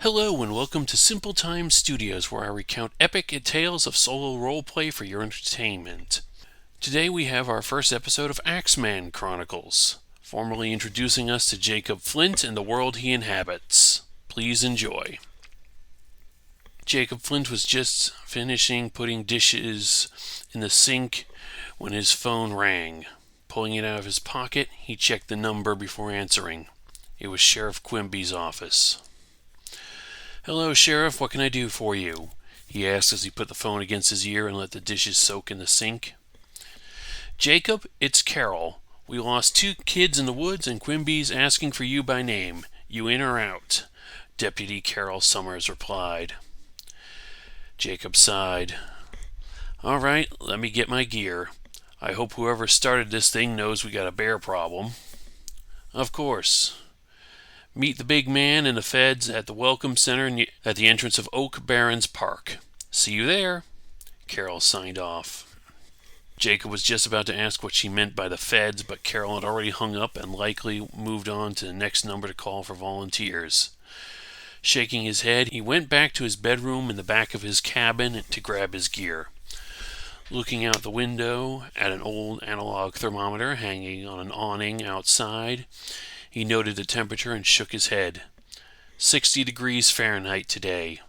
Hello and welcome to Simple Time Studios, where I recount epic tales of solo roleplay for your entertainment. Today we have our first episode of Axman Chronicles, formally introducing us to Jacob Flint and the world he inhabits. Please enjoy. Jacob Flint was just finishing putting dishes in the sink when his phone rang. Pulling it out of his pocket, he checked the number before answering. It was Sheriff Quimby's office. "Hello, Sheriff, what can I do for you?" he asked as he put the phone against his ear and let the dishes soak in the sink. "Jacob, it's Carol. We lost 2 kids in the woods and Quimby's asking for you by name. You in or out?" Deputy Carol Summers replied. Jacob sighed. "All right, let me get my gear. I hope whoever started this thing knows we got a bear problem." "Of course. Meet the big man and the feds at the Welcome Center at the entrance of Oak Barrens Park. See you there." Carol signed off. Jacob was just about to ask what she meant by the feds, but Carol had already hung up and likely moved on to the next number to call for volunteers. Shaking his head, he went back to his bedroom in the back of his cabin to grab his gear. Looking out the window at an old analog thermometer hanging on an awning outside, he noted the temperature and shook his head. 60 degrees Fahrenheit today.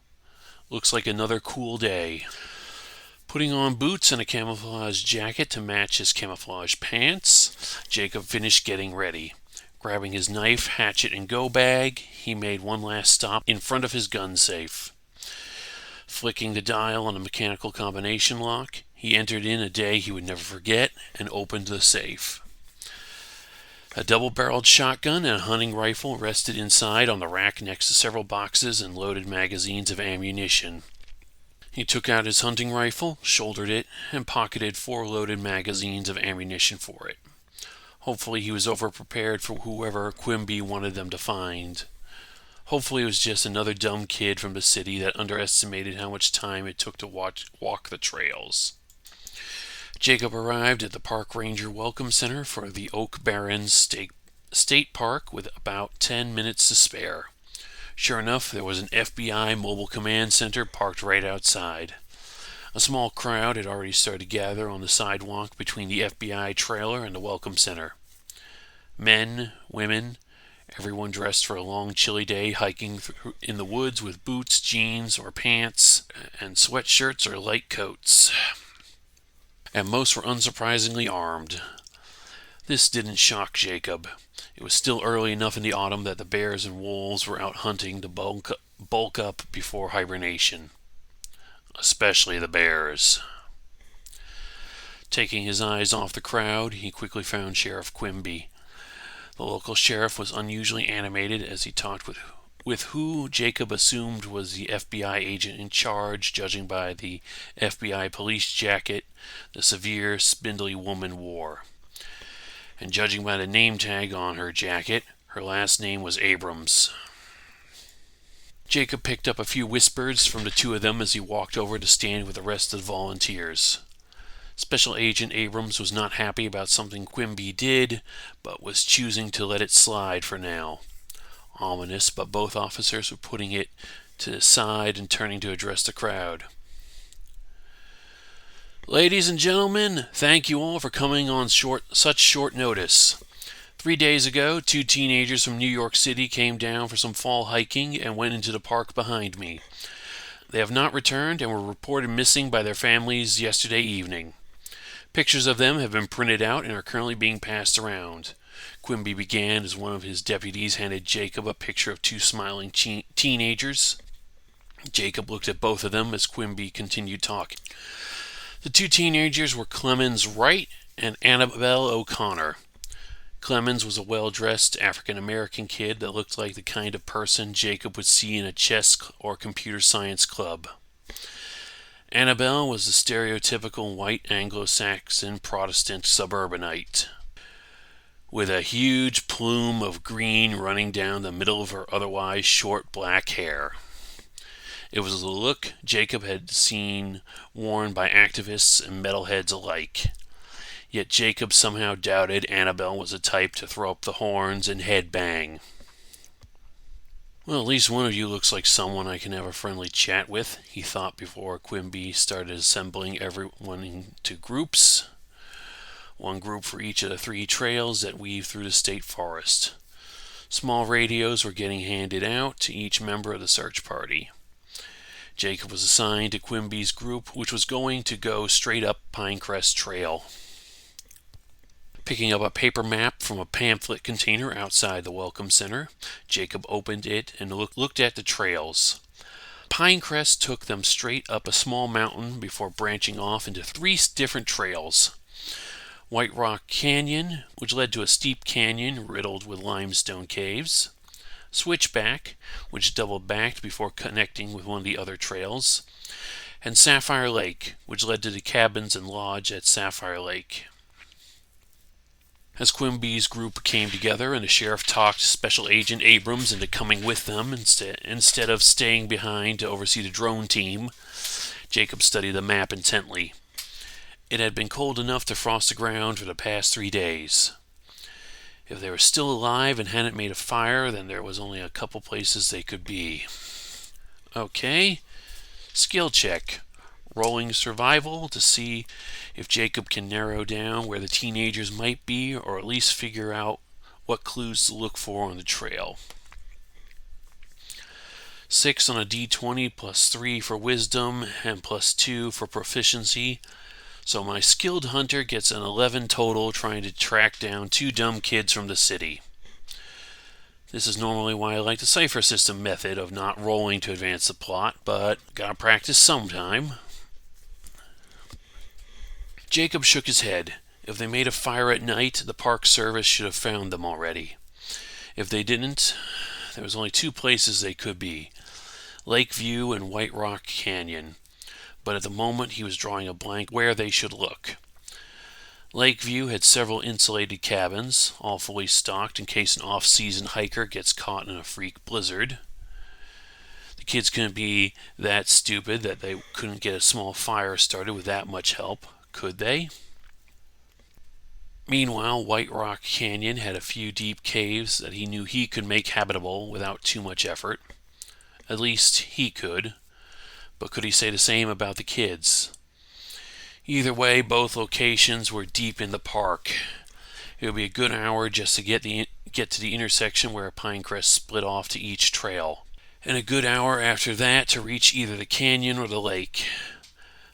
Looks like another cool day. Putting on boots and a camouflage jacket to match his camouflage pants, Jacob finished getting ready. Grabbing his knife, hatchet, and go bag, he made one last stop in front of his gun safe. Flicking the dial on a mechanical combination lock, he entered in a day he would never forget and opened the safe. A double-barreled shotgun and a hunting rifle rested inside on the rack next to several boxes and loaded magazines of ammunition. He took out his hunting rifle, shouldered it, and pocketed 4 loaded magazines of ammunition for it. Hopefully he was overprepared for whoever Quimby wanted them to find. Hopefully it was just another dumb kid from the city that underestimated how much time it took to walk the trails. Jacob arrived at the Park Ranger Welcome Center for the Oak Barrens State Park with about 10 minutes to spare. Sure enough, there was an FBI mobile command center parked right outside. A small crowd had already started to gather on the sidewalk between the FBI trailer and the Welcome Center. Men, women, everyone dressed for a long chilly day hiking in the woods with boots, jeans, or pants, and sweatshirts or light coats. And most were unsurprisingly armed. This didn't shock Jacob. It was still early enough in the autumn that the bears and wolves were out hunting to bulk up before hibernation. Especially the bears. Taking his eyes off the crowd, he quickly found Sheriff Quimby. The local sheriff was unusually animated as he talked with who Jacob assumed was the FBI agent in charge, judging by the FBI police jacket the severe, spindly woman wore. And judging by the name tag on her jacket, her last name was Abrams. Jacob picked up a few whispers from the 2 of them as he walked over to stand with the rest of the volunteers. Special Agent Abrams was not happy about something Quimby did, but was choosing to let it slide for now. Ominous, but both officers were putting it to the side and turning to address the crowd. "Ladies and gentlemen, thank you all for coming on such short notice. 3 days ago, 2 teenagers from New York City came down for some fall hiking and went into the park behind me. They have not returned and were reported missing by their families yesterday evening. Pictures of them have been printed out and are currently being passed around." Quimby began as one of his deputies handed Jacob a picture of 2 smiling teenagers. Jacob looked at both of them as Quimby continued talking. The 2 teenagers were Clemens Wright and Annabelle O'Connor. Clemens was a well-dressed African-American kid that looked like the kind of person Jacob would see in a chess or computer science club. Annabelle was the stereotypical white Anglo-Saxon Protestant suburbanite, with a huge plume of green running down the middle of her otherwise short black hair. It was the look Jacob had seen worn by activists and metalheads alike. Yet Jacob somehow doubted Annabelle was the type to throw up the horns and headbang. Well, at least one of you looks like someone I can have a friendly chat with, he thought before Quimby started assembling everyone into groups. One group for each of the 3 trails that weave through the state forest. Small radios were getting handed out to each member of the search party. Jacob was assigned to Quimby's group, which was going to go straight up Pinecrest Trail. Picking up a paper map from a pamphlet container outside the Welcome Center, Jacob opened it and looked at the trails. Pinecrest took them straight up a small mountain before branching off into 3 different trails. White Rock Canyon, which led to a steep canyon riddled with limestone caves. Switchback, which doubled back before connecting with one of the other trails. And Sapphire Lake, which led to the cabins and lodge at Sapphire Lake. As Quimby's group came together and the sheriff talked Special Agent Abrams into coming with them instead of staying behind to oversee the drone team, Jacob studied the map intently. It had been cold enough to frost the ground for the past 3 days. If they were still alive and hadn't made a fire, then there was only a couple places they could be. Okay, skill check. Rolling survival to see if Jacob can narrow down where the teenagers might be, or at least figure out what clues to look for on the trail. 6 on a d20 plus 3 for wisdom and plus 2 for proficiency. So my skilled hunter gets an 11 total trying to track down 2 dumb kids from the city. This is normally why I like the cipher system method of not rolling to advance the plot, but gotta practice sometime. Jacob shook his head. If they made a fire at night, the Park Service should have found them already. If they didn't, there was only 2 places they could be, Lakeview and White Rock Canyon. But at the moment he was drawing a blank where they should look. Lakeview had several insulated cabins, all fully stocked in case an off-season hiker gets caught in a freak blizzard. The kids couldn't be that stupid that they couldn't get a small fire started with that much help, could they? Meanwhile, White Rock Canyon had a few deep caves that he knew he could make habitable without too much effort. At least he could. But could he say the same about the kids? Either way, both locations were deep in the park. It would be a good hour just to get to the intersection where Pinecrest split off to each trail, and a good hour after that to reach either the canyon or the lake.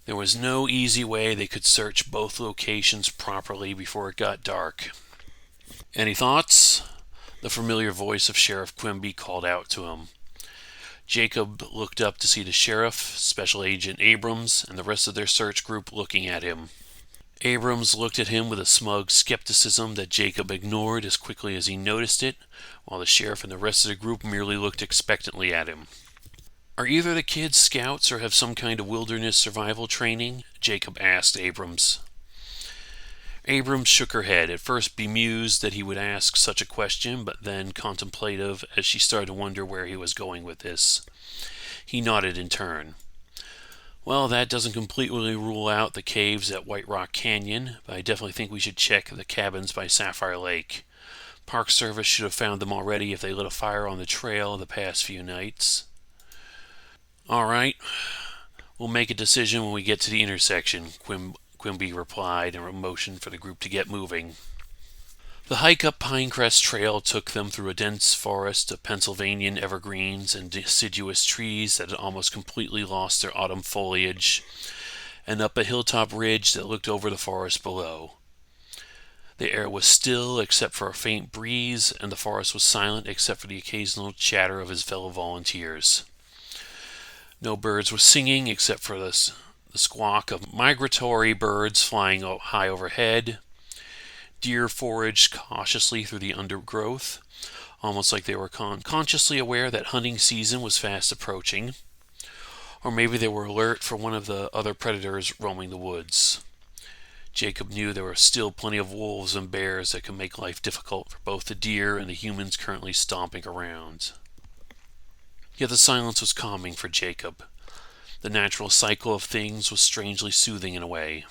There was no easy way they could search both locations properly before it got dark. Any thoughts? The familiar voice of Sheriff Quimby called out to him. Jacob looked up to see the sheriff, Special Agent Abrams, and the rest of their search group looking at him. Abrams looked at him with a smug skepticism that Jacob ignored as quickly as he noticed it, while the sheriff and the rest of the group merely looked expectantly at him. "Are either the kids scouts or have some kind of wilderness survival training?" Jacob asked Abrams. Abrams shook her head, at first bemused that he would ask such a question, but then contemplative as she started to wonder where he was going with this. He nodded in turn. "Well, that doesn't completely rule out the caves at White Rock Canyon, but I definitely think we should check the cabins by Sapphire Lake. Park Service should have found them already if they lit a fire on the trail the past few nights." "All right, we'll make a decision when we get to the intersection," Quimby replied and motioned for the group to get moving. The hike up Pinecrest Trail took them through a dense forest of Pennsylvanian evergreens and deciduous trees that had almost completely lost their autumn foliage, and up a hilltop ridge that looked over the forest below. The air was still except for a faint breeze, and the forest was silent except for the occasional chatter of his fellow volunteers. No birds were singing except for the squawk of migratory birds flying high overhead. Deer foraged cautiously through the undergrowth, almost like they were consciously aware that hunting season was fast approaching. Or maybe they were alert for one of the other predators roaming the woods. Jacob knew there were still plenty of wolves and bears that could make life difficult for both the deer and the humans currently stomping around. Yet the silence was calming for Jacob. The natural cycle of things was strangely soothing in a way.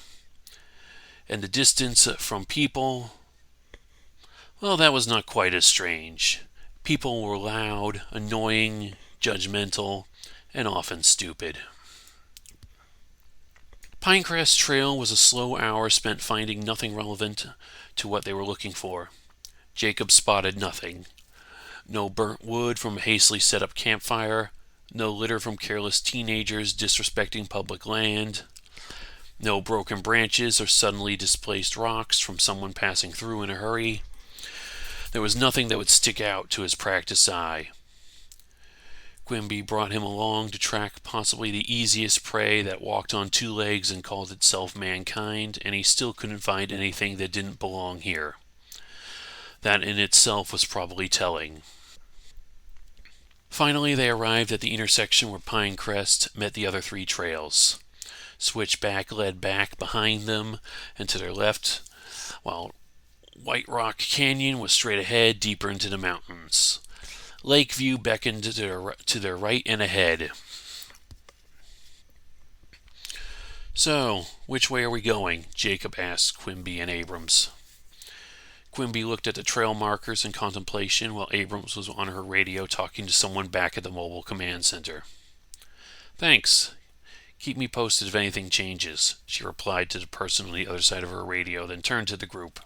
And the distance from people, well, that was not quite as strange. People were loud, annoying, judgmental, and often stupid. Pinecrest Trail was a slow hour spent finding nothing relevant to what they were looking for. Jacob spotted nothing. No burnt wood from a hastily set up campfire, no litter from careless teenagers disrespecting public land, no broken branches or suddenly displaced rocks from someone passing through in a hurry. There was nothing that would stick out to his practiced eye. Quimby brought him along to track possibly the easiest prey that walked on two legs and called itself mankind, and he still couldn't find anything that didn't belong here. That in itself was probably telling. Finally, they arrived at the intersection where Pinecrest met the other three trails. Switchback led back behind them and to their left, while White Rock Canyon was straight ahead, deeper into the mountains. Lakeview beckoned to their right and ahead. "So, which way are we going?" Jacob asked Quimby and Abrams. Quimby looked at the trail markers in contemplation while Abrams was on her radio talking to someone back at the mobile command center. "Thanks. Keep me posted if anything changes," she replied to the person on the other side of her radio, then turned to the group.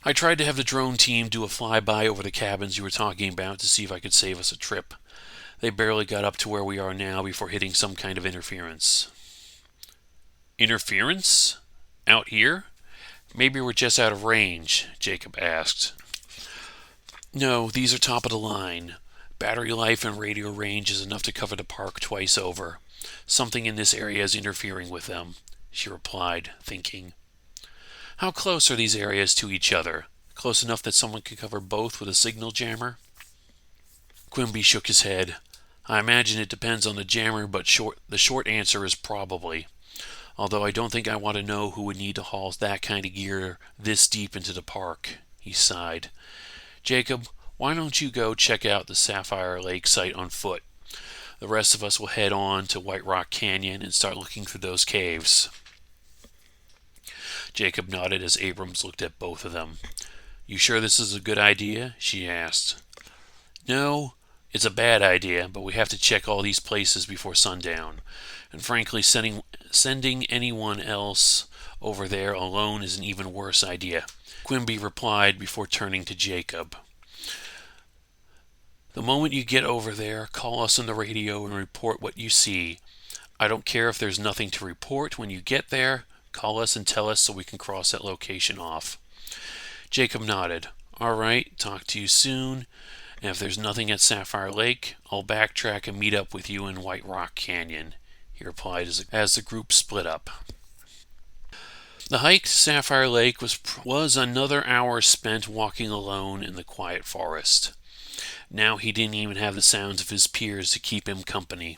"I tried to have the drone team do a flyby over the cabins you were talking about to see if I could save us a trip. They barely got up to where we are now before hitting some kind of interference." "Interference? Out here? Maybe we're just out of range," Jacob asked. "No, these are top of the line. Battery life and radio range is enough to cover the park twice over. Something in this area is interfering with them," she replied, thinking. "How close are these areas to each other? Close enough that someone could cover both with a signal jammer?" Quimby shook his head. "I imagine it depends on the jammer, but the short answer is probably. Although I don't think I want to know who would need to haul that kind of gear this deep into the park," he sighed. "Jacob, why don't you go check out the Sapphire Lake site on foot? The rest of us will head on to White Rock Canyon and start looking through those caves." Jacob nodded as Abrams looked at both of them. "You sure this is a good idea?" she asked. "No, it's a bad idea, but we have to check all these places before sundown. And frankly, sending anyone else over there alone is an even worse idea," Quimby replied before turning to Jacob. "The moment you get over there, call us on the radio and report what you see. I don't care if there's nothing to report when you get there. Call us and tell us so we can cross that location off." Jacob nodded. "All right, talk to you soon. And if there's nothing at Sapphire Lake, I'll backtrack and meet up with you in White Rock Canyon," he replied as the group split up. The hike to Sapphire Lake was another hour spent walking alone in the quiet forest. Now he didn't even have the sounds of his peers to keep him company,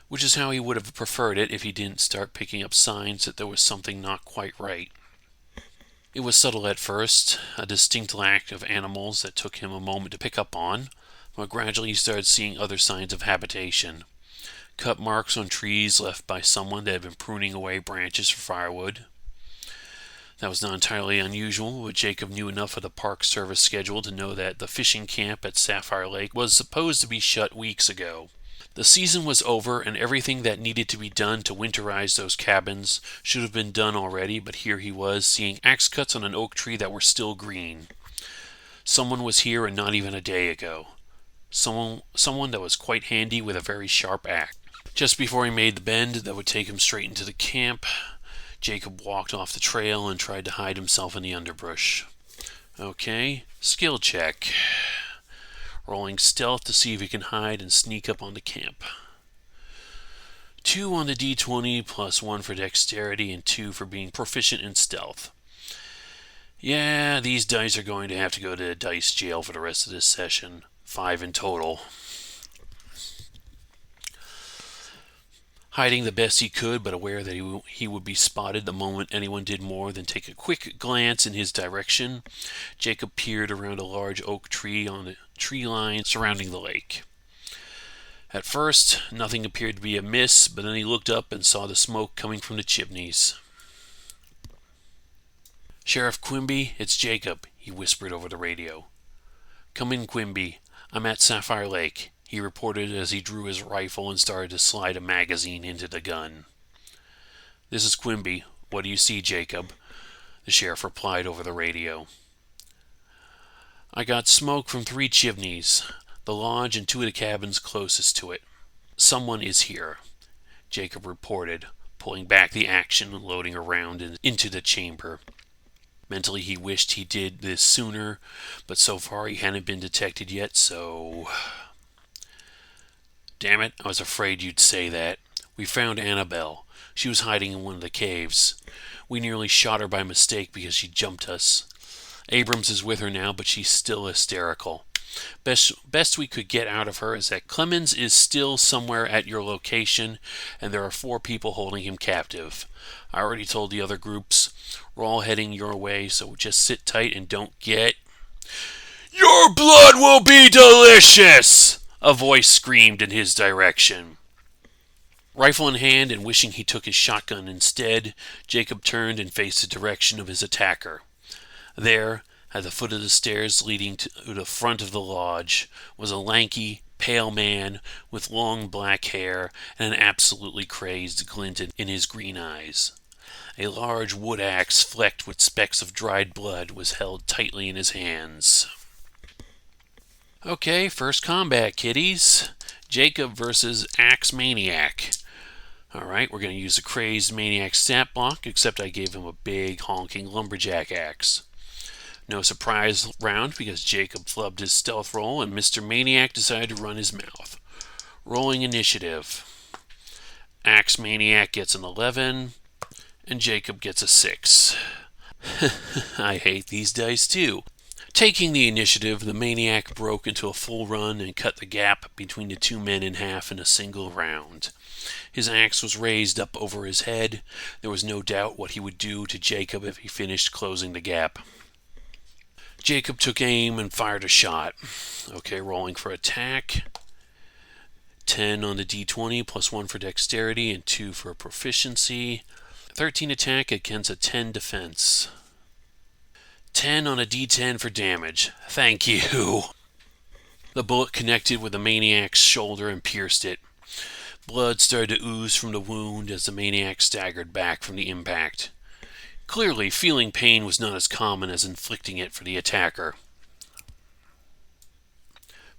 which is how he would have preferred it if he didn't start picking up signs that there was something not quite right. It was subtle at first, a distinct lack of animals that took him a moment to pick up on, but gradually he started seeing other signs of habitation. Cut marks on trees left by someone that had been pruning away branches for firewood. That was not entirely unusual, but Jacob knew enough of the Park Service schedule to know that the fishing camp at Sapphire Lake was supposed to be shut weeks ago. The season was over, and everything that needed to be done to winterize those cabins should have been done already, but here he was, seeing axe cuts on an oak tree that were still green. Someone was here, and not even a day ago. Someone that was quite handy with a very sharp axe. Just before he made the bend that would take him straight into the camp, Jacob walked off the trail and tried to hide himself in the underbrush. Okay, skill check. Rolling stealth to see if he can hide and sneak up on the camp. 2 on the D20 plus 1 for dexterity and 2 for being proficient in stealth. Yeah, these dice are going to have to go to dice jail for the rest of this session. 5 in total. Hiding the best he could, but aware that he would be spotted the moment anyone did more than take a quick glance in his direction, Jacob peered around a large oak tree on the tree line surrounding the lake. At first, nothing appeared to be amiss, but then he looked up and saw the smoke coming from the chimneys. "Sheriff Quimby, it's Jacob," he whispered over the radio. "Come in, Quimby. I'm at Sapphire Lake," he reported as he drew his rifle and started to slide a magazine into the gun. "This is Quimby. What do you see, Jacob?" the sheriff replied over the radio. "I got smoke from 3 chimneys, the lodge and 2 of the cabins closest to it. Someone is here," Jacob reported, pulling back the action and loading a round into the chamber. Mentally, he wished he did this sooner, but so far he hadn't been detected yet, so... "Damn it, I was afraid you'd say that. We found Annabelle. She was hiding in one of the caves. We nearly shot her by mistake because she jumped us. Abrams is with her now, but she's still hysterical. Best we could get out of her is that Clemens is still somewhere at your location, and there are 4 people holding him captive. I already told the other groups. We're all heading your way, so just sit tight and don't get..." "Your blood will be delicious!" a voice screamed in his direction. Rifle in hand and wishing he took his shotgun instead, Jacob turned and faced the direction of his attacker. There, at the foot of the stairs leading to the front of the lodge, was a lanky, pale man with long black hair and an absolutely crazed glint in his green eyes. A large wood axe flecked with specks of dried blood was held tightly in his hands. "Okay, first combat, kiddies. Jacob versus Axe Maniac. Alright, we're going to use a crazed maniac stat block, except I gave him a big honking lumberjack axe. No surprise round because Jacob flubbed his stealth roll and Mr. Maniac decided to run his mouth. Rolling initiative. Axe Maniac gets an 11, and Jacob gets a 6. I hate these dice too. Taking the initiative, the Maniac broke into a full run and cut the gap between the 2 men in half in a single round. His axe was raised up over his head. There was no doubt what he would do to Jacob if he finished closing the gap. Jacob took aim and fired a shot. Okay, rolling for attack. 10 on the d20, plus 1 for dexterity and 2 for proficiency. 13 attack against a 10 defense. 10 on a d10 for damage. Thank you. The bullet connected with the Maniac's shoulder and pierced it. Blood started to ooze from the wound as the Maniac staggered back from the impact. Clearly, feeling pain was not as common as inflicting it for the attacker.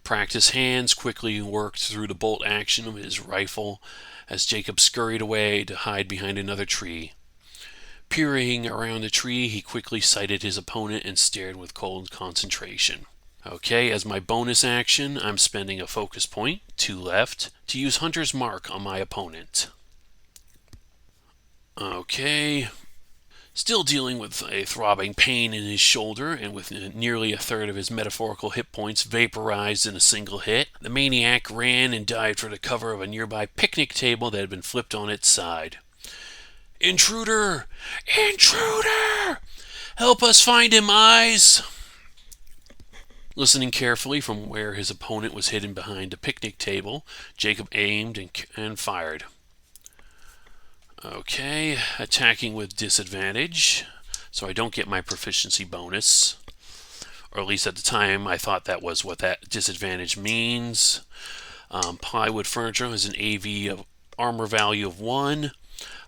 Practiced hands quickly worked through the bolt action of his rifle as Jacob scurried away to hide behind another tree. Peering around the tree, he quickly sighted his opponent and stared with cold concentration. Okay, as my bonus action, I'm spending a focus point, 2 left, to use Hunter's Mark on my opponent. Okay. Still dealing with a throbbing pain in his shoulder and with nearly a third of his metaphorical hit points vaporized in a single hit, the Maniac ran and dived for the cover of a nearby picnic table that had been flipped on its side. "Intruder! Intruder! Help us find him, Eyes!" Listening carefully from where his opponent was hidden behind a picnic table, Jacob aimed and fired. Okay, attacking with disadvantage, so I don't get my proficiency bonus. Or at least at the time, I thought that was what that disadvantage means. Plywood furniture has an AV of armor value of 1.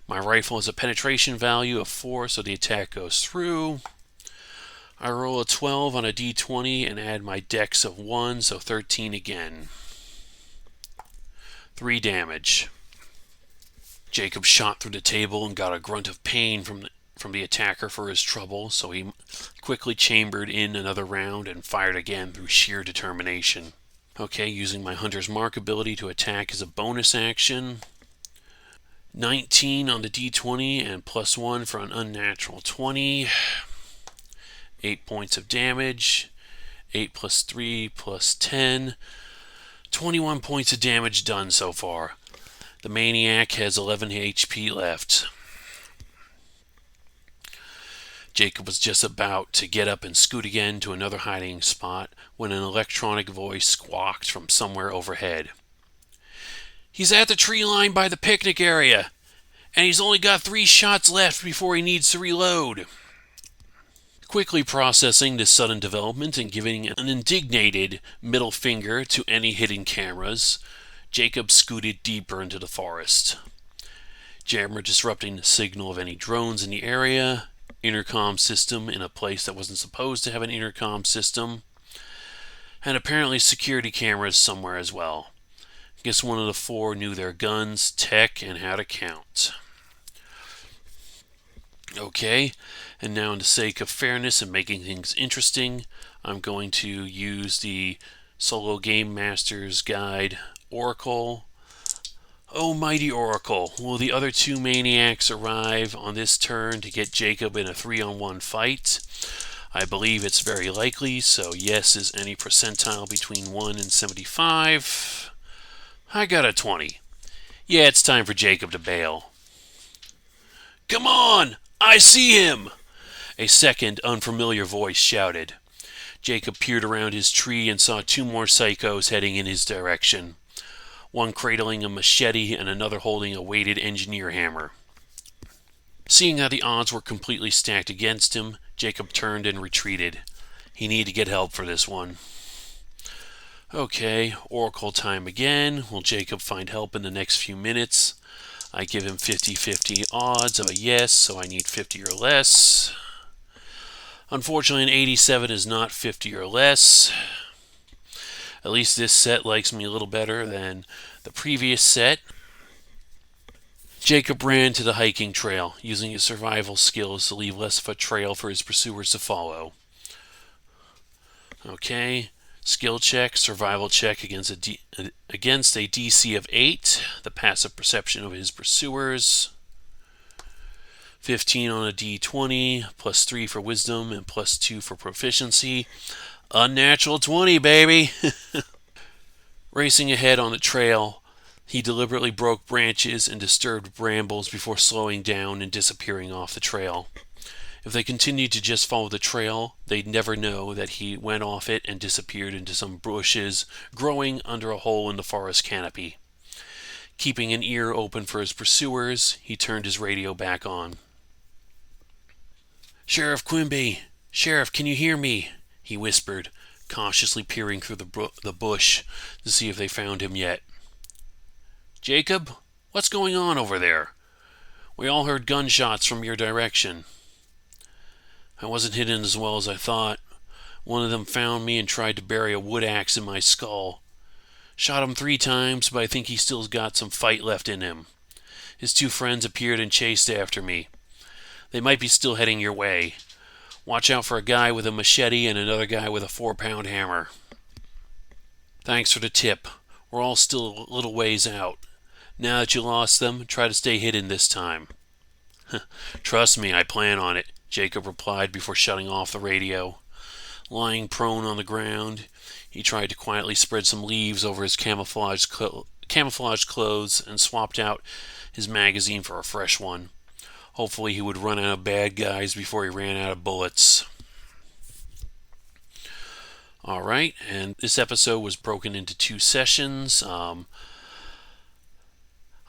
My rifle has a penetration value of 4, so the attack goes through. I roll a 12 on a d20 and add my dex of 1, so 13 again. 3 damage. Jacob shot through the table and got a grunt of pain from the attacker for his trouble, so he quickly chambered in another round and fired again through sheer determination. Okay, using my Hunter's Mark ability to attack as a bonus action. 19 on the d20 and plus 1 for an unnatural 20. 8 points of damage. 8 plus 3 plus 10. 21 points of damage done so far. The Maniac has 11 HP left. Jacob was just about to get up and scoot again to another hiding spot when an electronic voice squawked from somewhere overhead. "He's at the tree line by the picnic area, and he's only got 3 shots left before he needs to reload." Quickly processing this sudden development and giving an indignated middle finger to any hidden cameras, Jacob scooted deeper into the forest. Jammer disrupting the signal of any drones in the area, intercom system in a place that wasn't supposed to have an intercom system, and apparently security cameras somewhere as well. Guess one of the four knew their guns, tech, and how to count. Okay, and now in the sake of fairness and making things interesting, I'm going to use the Solo Game Master's Guide Oracle. Oh, mighty Oracle, will the other two maniacs arrive on this turn to get Jacob in a 3-on-1 fight? I believe it's very likely, so yes is any percentile between 1 and 75. I got a 20. Yeah, it's time for Jacob to bail. Come on! I see him! A second, unfamiliar voice shouted. Jacob peered around his tree and saw two more psychos heading in his direction. One cradling a machete and another holding a weighted engineer hammer. Seeing that the odds were completely stacked against him, Jacob turned and retreated. He needed to get help for this one. Okay, Oracle time again. Will Jacob find help in the next few minutes? I give him 50-50 odds of a yes, so I need 50 or less. Unfortunately, an 87 is not 50 or less. At least this set likes me a little better than the previous set. Jacob ran to the hiking trail, using his survival skills to leave less of a trail for his pursuers to follow. Okay, skill check, survival check against a DC of 8, the passive perception of his pursuers. 15 on a D20, plus 3 for wisdom, and plus 2 for proficiency. Unnatural 20, baby! Racing ahead on the trail, he deliberately broke branches and disturbed brambles before slowing down and disappearing off the trail. If they continued to just follow the trail, they'd never know that he went off it and disappeared into some bushes growing under a hole in the forest canopy. Keeping an ear open for his pursuers, he turned his radio back on. "Sheriff Quimby! Sheriff, can you hear me?" he whispered, cautiously peering through the bush to see if they found him yet. "Jacob, what's going on over there? We all heard gunshots from your direction." "I wasn't hidden as well as I thought. One of them found me and tried to bury a wood axe in my skull. Shot him 3 times, but I think he still's got some fight left in him. His 2 friends appeared and chased after me. They might be still heading your way. Watch out for a guy with a machete and another guy with a 4-pound hammer." "Thanks for the tip. We're all still a little ways out. Now that you lost them, try to stay hidden this time." "Trust me, I plan on it," Jacob replied before shutting off the radio. Lying prone on the ground, he tried to quietly spread some leaves over his camouflage clothes and swapped out his magazine for a fresh one. Hopefully he would run out of bad guys before he ran out of bullets. Alright, and this episode was broken into 2 sessions.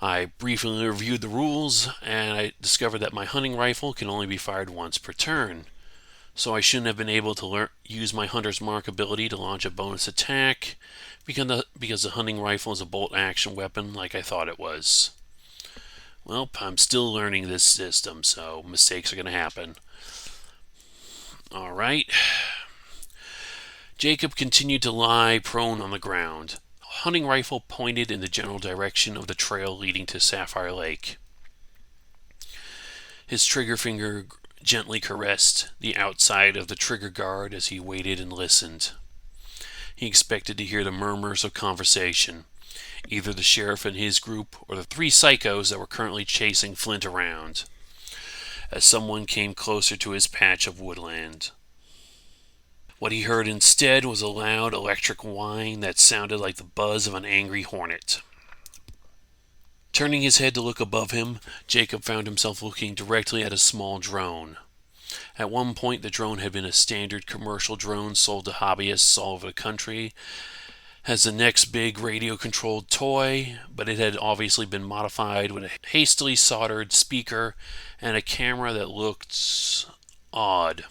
I briefly reviewed the rules, and I discovered that my hunting rifle can only be fired once per turn. So I shouldn't have been able to use my Hunter's Mark ability to launch a bonus attack, because the hunting rifle is a bolt-action weapon like I thought it was. Well, I'm still learning this system, so mistakes are going to happen. Alright. Jacob continued to lie prone on the ground. Hunting rifle pointed in the general direction of the trail leading to Sapphire Lake. His trigger finger gently caressed the outside of the trigger guard as he waited and listened. He expected to hear the murmurs of conversation, either the sheriff and his group or the 3 psychos that were currently chasing Flint around, as someone came closer to his patch of woodland. What he heard instead was a loud electric whine that sounded like the buzz of an angry hornet. Turning his head to look above him, Jacob found himself looking directly at a small drone. At one point, the drone had been a standard commercial drone sold to hobbyists all over the country as the next big radio-controlled toy, but it had obviously been modified with a hastily soldered speaker and a camera that looked odd.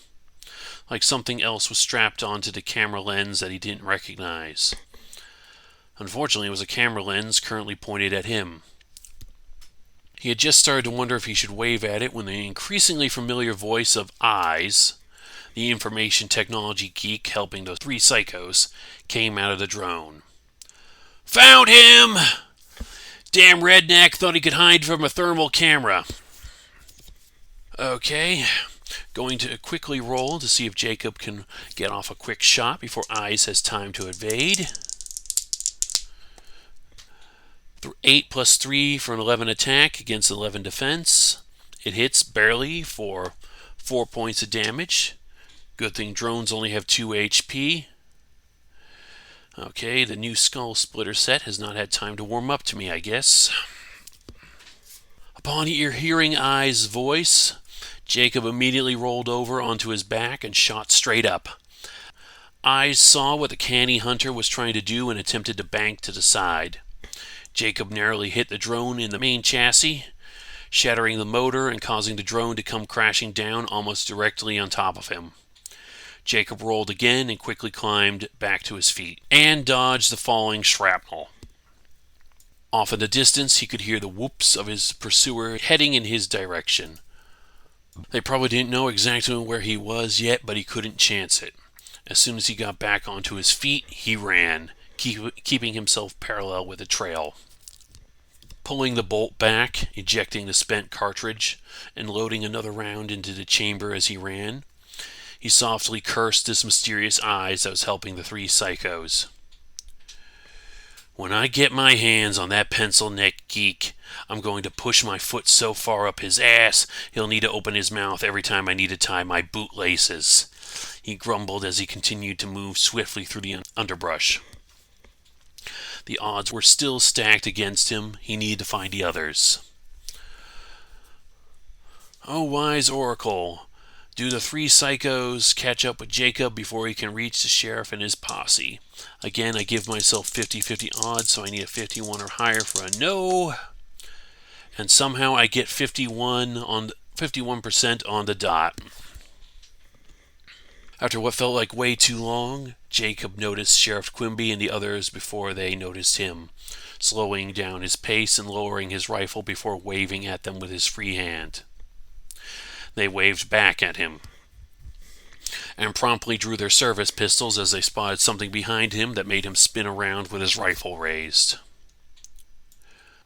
like something else was strapped onto the camera lens that he didn't recognize. Unfortunately, it was a camera lens currently pointed at him. He had just started to wonder if he should wave at it when the increasingly familiar voice of Eyes, the information technology geek helping the three psychos, came out of the drone. "Found him! Damn redneck thought he could hide from a thermal camera." Okay, going to quickly roll to see if Jacob can get off a quick shot before Eyes has time to evade. 8 plus 3 for an 11 attack against 11 defense. It hits barely for 4 points of damage. Good thing drones only have 2 HP. Okay, the new Skull Splitter set has not had time to warm up to me, I guess. Upon hearing Eyes' voice, Jacob immediately rolled over onto his back and shot straight up. Eyes saw what the canny hunter was trying to do and attempted to bank to the side. Jacob narrowly hit the drone in the main chassis, shattering the motor and causing the drone to come crashing down almost directly on top of him. Jacob rolled again and quickly climbed back to his feet and dodged the falling shrapnel. Off in the distance, he could hear the whoops of his pursuer heading in his direction. They probably didn't know exactly where he was yet, but he couldn't chance it. As soon as he got back onto his feet, he ran, keeping himself parallel with the trail. Pulling the bolt back, ejecting the spent cartridge, and loading another round into the chamber as he ran, he softly cursed this mysterious Eyes that was helping the three psychos. "When I get my hands on that pencil-neck geek, I'm going to push my foot so far up his ass, he'll need to open his mouth every time I need to tie my bootlaces," he grumbled as he continued to move swiftly through the underbrush. The odds were still stacked against him. He needed to find the others. Oh, wise Oracle, do the three psychos catch up with Jacob before he can reach the sheriff and his posse? Again, I give myself 50-50 odds, so I need a 51 or higher for a no. And somehow I get 51% on the dot. After what felt like way too long, Jacob noticed Sheriff Quimby and the others before they noticed him, slowing down his pace and lowering his rifle before waving at them with his free hand. They waved back at him and promptly drew their service pistols as they spotted something behind him that made him spin around with his rifle raised.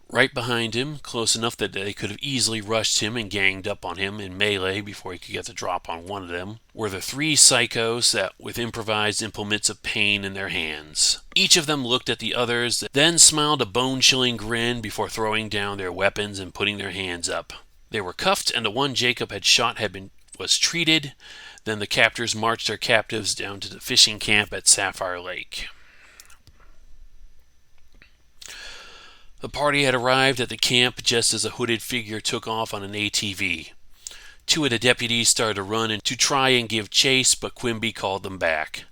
Right behind him, close enough that they could have easily rushed him and ganged up on him in melee before he could get the drop on one of them, were the three psychos that with improvised implements of pain in their hands. Each of them looked at the others, then smiled a bone-chilling grin before throwing down their weapons and putting their hands up. They were cuffed, and the one Jacob had shot was treated. Then the captors marched their captives down to the fishing camp at Sapphire Lake. The party had arrived at the camp just as a hooded figure took off on an ATV. Two of the deputies started to run and to try and give chase, but Quimby called them back.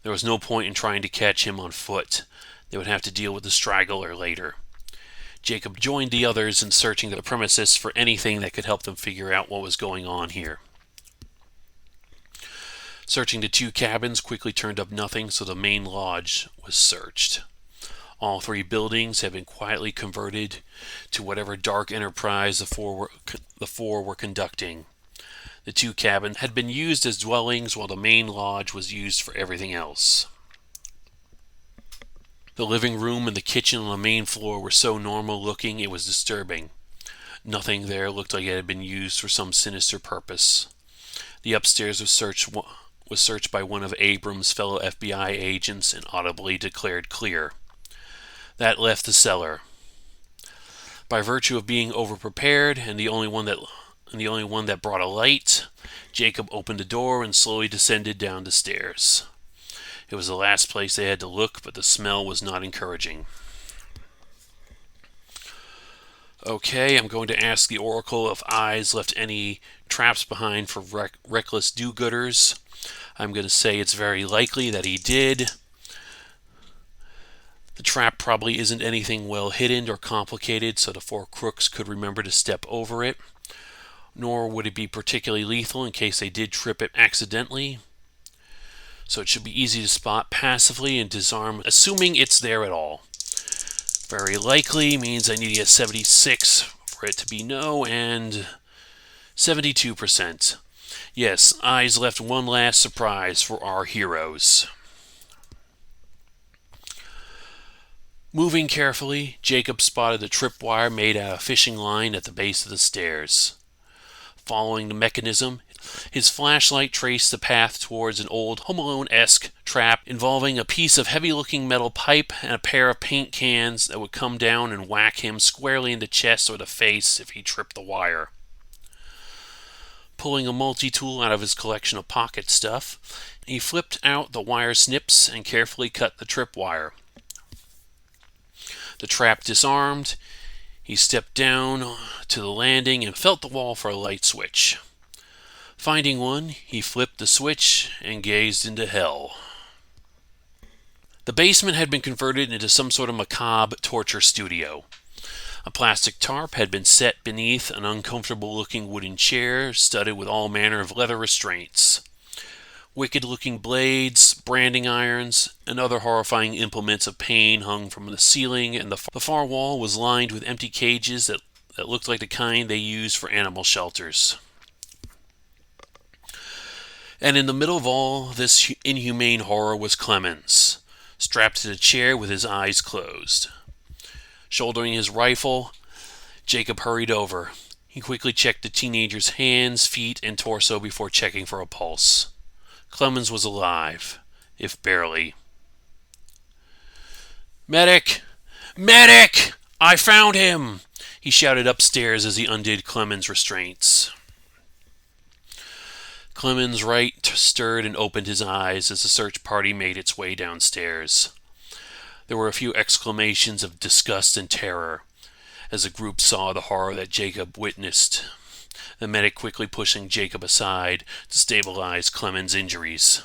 There was no point in trying to catch him on foot. They would have to deal with the straggler later. Jacob joined the others in searching the premises for anything that could help them figure out what was going on here. Searching the two cabins quickly turned up nothing, so the main lodge was searched. All three buildings had been quietly converted to whatever dark enterprise the four were conducting. The two cabins had been used as dwellings while the main lodge was used for everything else. The living room and the kitchen on the main floor were so normal looking it was disturbing. Nothing there looked like it had been used for some sinister purpose. The upstairs was searched by one of Abrams' fellow FBI agents and audibly declared clear. That left the cellar. By virtue of being overprepared and the only one that brought a light, Jacob opened the door and slowly descended down the stairs. It was the last place they had to look, but the smell was not encouraging. Okay, I'm going to ask the Oracle if Eyes left any traps behind for reckless do-gooders. I'm going to say it's very likely that he did. The trap probably isn't anything well hidden or complicated, so the four crooks could remember to step over it. Nor would it be particularly lethal in case they did trip it accidentally. so it should be easy to spot passively and disarm, assuming it's there at all. Very likely means I need to get 76 for it to be no, and 72%. Yes, eyes left one last surprise for our heroes. Moving carefully, Jacob spotted the tripwire made out of fishing line at the base of the stairs. Following the mechanism, his flashlight traced the path towards an old Home Alone-esque trap involving a piece of heavy-looking metal pipe and a pair of paint cans that would come down and whack him squarely in the chest or the face if he tripped the wire. Pulling a multi-tool out of his collection of pocket stuff, he flipped out the wire snips and carefully cut the tripwire. The trap disarmed, he stepped down to the landing and felt the wall for a light switch. Finding one, he flipped the switch and gazed into hell. The basement had been converted into some sort of macabre torture studio. A plastic tarp had been set beneath an uncomfortable-looking wooden chair studded with all manner of leather restraints. Wicked-looking blades, branding irons, and other horrifying implements of pain hung from the ceiling, and the far wall was lined with empty cages that looked like the kind they use for animal shelters. And in the middle of all this inhumane horror was Clemens, strapped to the chair with his eyes closed. Shouldering his rifle, Jacob hurried over. He quickly checked the teenager's hands, feet, and torso before checking for a pulse. Clemens was alive, if barely. "Medic! Medic! I found him!" he shouted upstairs as he undid Clemens' restraints. Clemens Wright stirred and opened his eyes as the search party made its way downstairs. There were a few exclamations of disgust and terror as the group saw the horror that Jacob witnessed, the medic quickly pushing Jacob aside to stabilize Clemens' injuries.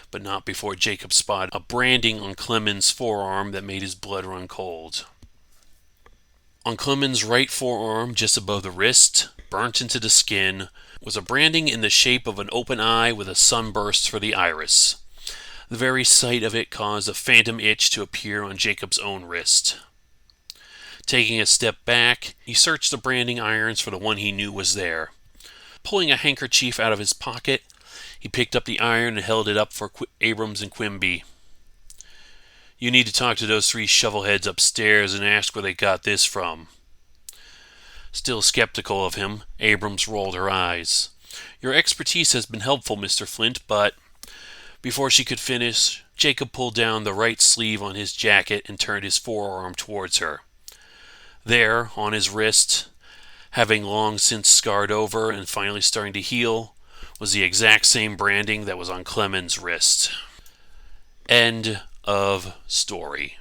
But not before Jacob spotted a branding on Clemens' forearm that made his blood run cold. On Clemens' right forearm, just above the wrist, burnt into the skin, was a branding in the shape of an open eye with a sunburst for the iris. The very sight of it caused a phantom itch to appear on Jacob's own wrist. Taking a step back, he searched the branding irons for the one he knew was there. Pulling a handkerchief out of his pocket, he picked up the iron and held it up for Abrams and Quimby. "You need to talk to those 3 shovelheads upstairs and ask where they got this from." Still skeptical of him, Abrams rolled her eyes. "Your expertise has been helpful, Mr. Flint, but..." Before she could finish, Jacob pulled down the right sleeve on his jacket and turned his forearm towards her. There, on his wrist, having long since scarred over and finally starting to heal, was the exact same branding that was on Clemens' wrist. End of story.